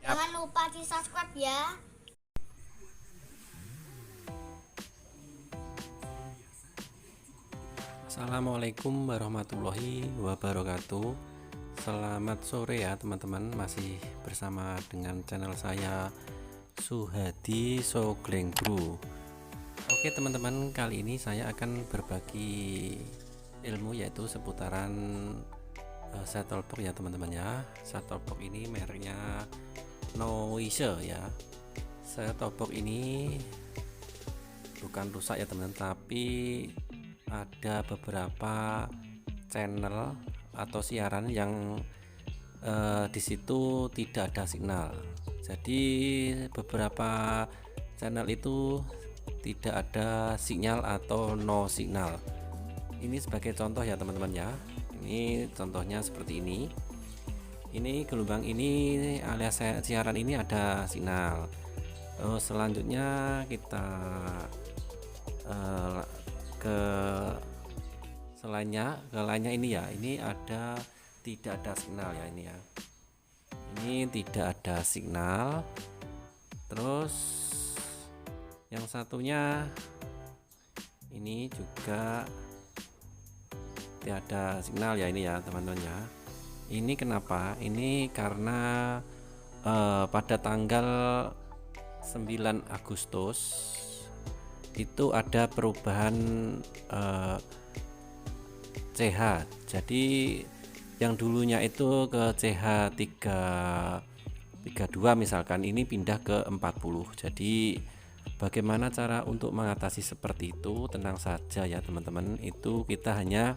Jangan lupa di subscribe ya. Assalamualaikum warahmatullahi wabarakatuh. Selamat sore ya teman-teman, masih bersama dengan channel saya Suhadi Sogleng Bro. Oke teman-teman, kali ini saya akan berbagi ilmu yaitu seputaran shuttle box ya teman-teman ya. Shuttle box ini mereknya Noise ya. Shuttle box ini bukan rusak ya teman-teman, tapi ada beberapa channel atau siaran yang di situ tidak ada signal. Jadi beberapa channel itu tidak ada sinyal atau no signal. Ini sebagai contoh ya teman-teman ya. Ini contohnya seperti ini. Ini gelombang ini alias siaran ini ada signal. Selanjutnya kita ke lainnya ini ya, ini tidak ada signal ya, ini ya, ini tidak ada signal. Terus yang satunya ini juga tidak ada signal ya, ini ya teman-teman ya. Ini kenapa? Ini karena pada tanggal 9 Agustus itu ada perubahan CH. Jadi yang dulunya itu ke CH 32 misalkan, ini pindah ke 40. Jadi bagaimana cara untuk mengatasi seperti itu? Tenang saja ya teman-teman, itu kita hanya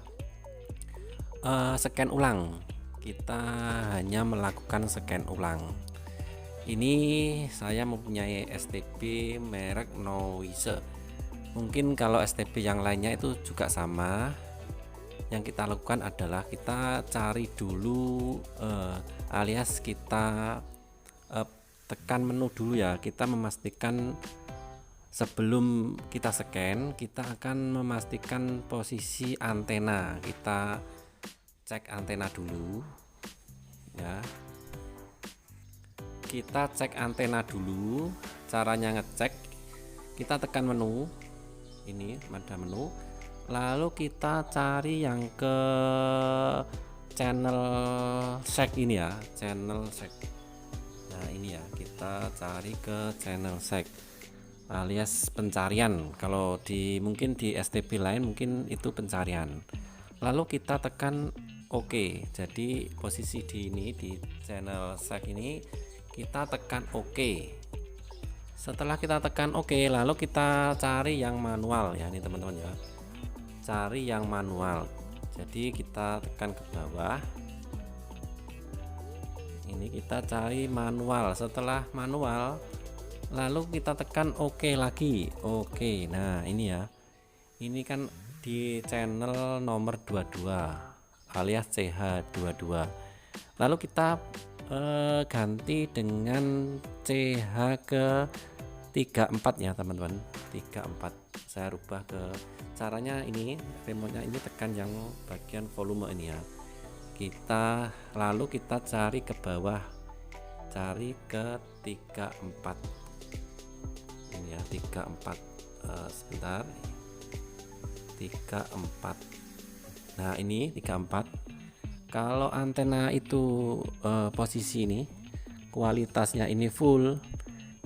scan ulang. Kita hanya melakukan scan ulang. Ini saya mempunyai STB merek Noise. Mungkin kalau STB yang lainnya itu juga sama. Yang kita lakukan adalah kita cari dulu alias kita tekan menu dulu ya. Kita memastikan sebelum kita scan, kita akan memastikan posisi antena. Kita cek antena dulu ya. Kita cek antena dulu. Caranya ngecek, kita tekan menu ini, ada menu, lalu kita cari yang ke channel check ini ya, channel check. Nah ini ya, kita cari ke channel check alias pencarian. Kalau mungkin di STB lain mungkin itu pencarian. Lalu kita tekan OK. Jadi posisi di channel check ini kita tekan OK. Setelah kita tekan OK, lalu kita cari yang manual ya, ini teman-teman ya, cari yang manual. Jadi kita tekan ke bawah, ini kita cari manual. Setelah manual, lalu kita tekan OK lagi. OK. Nah ini ya, ini kan di channel nomor 22 alias CH22. Lalu kita ganti dengan CH ke 34 ya teman-teman, 34. Saya rubah ke caranya ini, remote-nya ini tekan yang bagian volume ini ya. Lalu kita cari ke bawah, cari ke 34 ini ya, 34. Sebentar, 34. Nah ini 34. Kalau antena itu posisi ini kualitasnya ini full,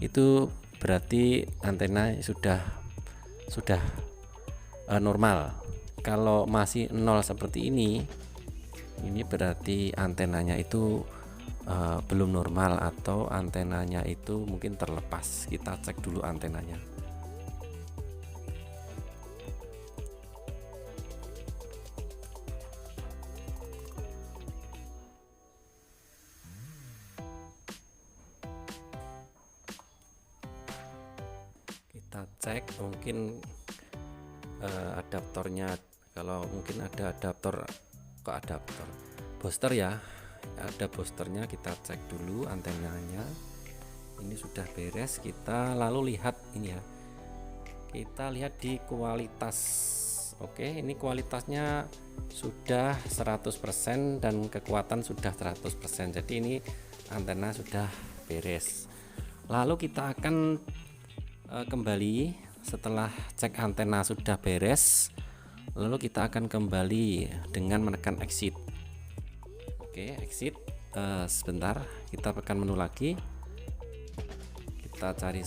itu berarti antena sudah normal. Kalau masih nol seperti ini berarti antenanya itu belum normal atau antenanya itu mungkin terlepas. Kita cek dulu antenanya. Kita cek mungkin adaptornya, kalau mungkin ada adaptor booster ya, ada boosternya. Kita cek dulu antenanya, ini sudah beres. Kita lalu lihat ini ya, kita lihat di kualitas. Oke, ini kualitasnya sudah 100% dan kekuatan sudah 100%. Jadi ini antena sudah beres. Lalu kita akan kembali setelah cek antena sudah beres, lalu kita akan kembali dengan menekan exit. Oke, exit. Sebentar, kita tekan menu lagi, kita cari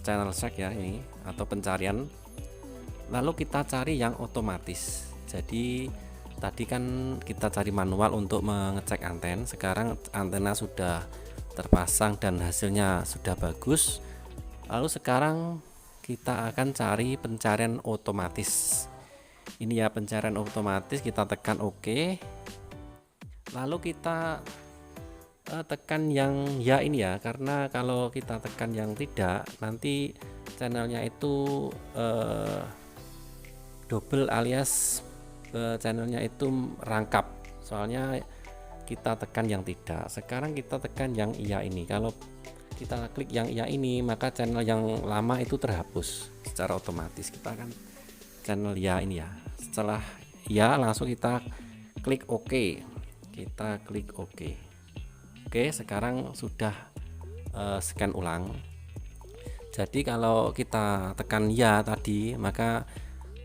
channel check ya ini atau pencarian, lalu kita cari yang otomatis. Jadi tadi kan kita cari manual untuk mengecek anten, sekarang antena sudah terpasang dan hasilnya sudah bagus. Lalu sekarang kita akan cari pencarian otomatis. Ini ya pencarian otomatis, kita tekan OK. Lalu kita tekan yang ya ini ya, karena kalau kita tekan yang tidak nanti channelnya itu double alias channelnya itu rangkap, soalnya kita tekan yang tidak. Sekarang kita tekan yang iya ini, kalau kita klik yang iya ini maka channel yang lama itu terhapus secara otomatis. Kita akan channel ya ini ya, setelah ya langsung kita klik OK, kita klik OK. Oke, sekarang sudah scan ulang. Jadi kalau kita tekan ya tadi maka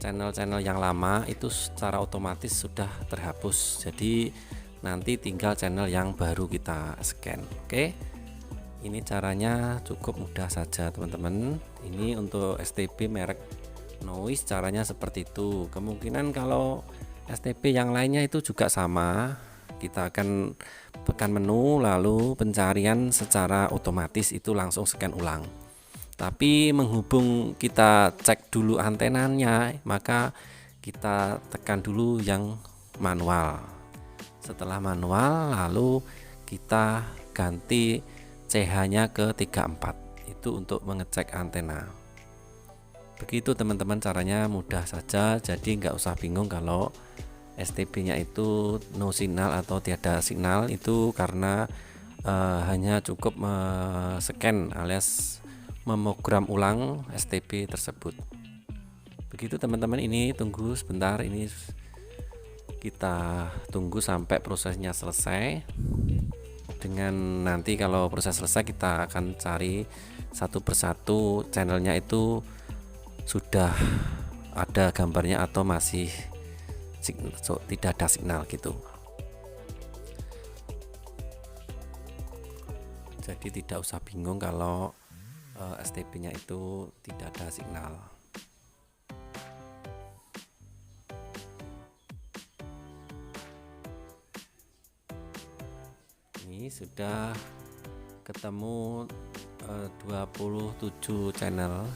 channel-channel yang lama itu secara otomatis sudah terhapus, jadi nanti tinggal channel yang baru kita scan. Oke, ini caranya cukup mudah saja teman-teman. Ini untuk STB merek Noise caranya seperti itu. Kemungkinan kalau STB yang lainnya itu juga sama. Kita akan tekan menu lalu pencarian secara otomatis itu langsung scan ulang. Tapi menghubung kita cek dulu antenanya, maka kita tekan dulu yang manual. Setelah manual lalu kita ganti CH-nya ke 34, itu untuk mengecek antena. Begitu teman-teman, caranya mudah saja, jadi nggak usah bingung kalau STB-nya itu no signal atau tiada signal. Itu karena hanya cukup scan alias memogram ulang STB tersebut. Begitu teman-teman, ini tunggu sebentar, ini kita tunggu sampai prosesnya selesai. Dengan nanti kalau proses selesai kita akan cari satu persatu channelnya itu sudah ada gambarnya atau masih tidak ada signal gitu. Jadi tidak usah bingung kalau STB-nya itu tidak ada signal. Ini sudah ketemu 27 channel.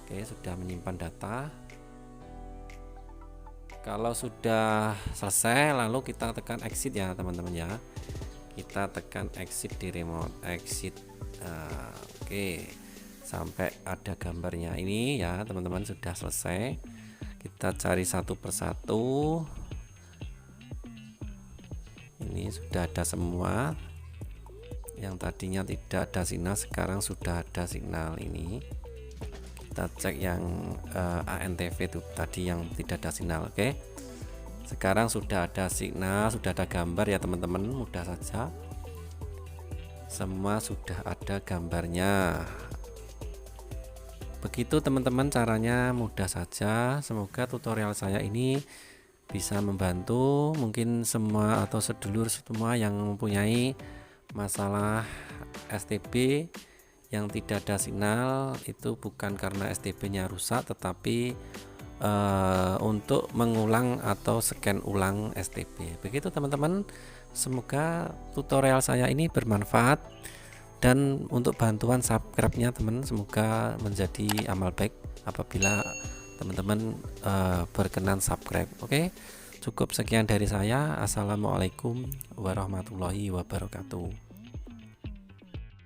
Oke, sudah menyimpan data. Kalau sudah selesai lalu kita tekan exit ya teman-teman ya. Kita tekan exit di remote exit. Oke, sampai ada gambarnya ini ya teman-teman, sudah selesai. Kita cari satu persatu. Ini sudah ada semua. Yang tadinya tidak ada signal sekarang sudah ada signal. Ini kita cek yang ANTV itu tadi yang tidak ada signal. Oke, sekarang sudah ada signal, sudah ada gambar ya teman-teman, mudah saja. Semua sudah ada gambarnya. Begitu teman-teman, caranya mudah saja. Semoga tutorial saya ini bisa membantu mungkin semua atau sedulur semua yang mempunyai masalah STB yang tidak ada signal. Itu bukan karena STB-nya rusak, tetapi untuk mengulang atau scan ulang STB. Begitu teman-teman, semoga tutorial saya ini bermanfaat, dan untuk bantuan subscribe-nya teman, semoga menjadi amal baik apabila teman-teman berkenan subscribe. Oke, cukup sekian dari saya. Assalamualaikum warahmatullahi wabarakatuh.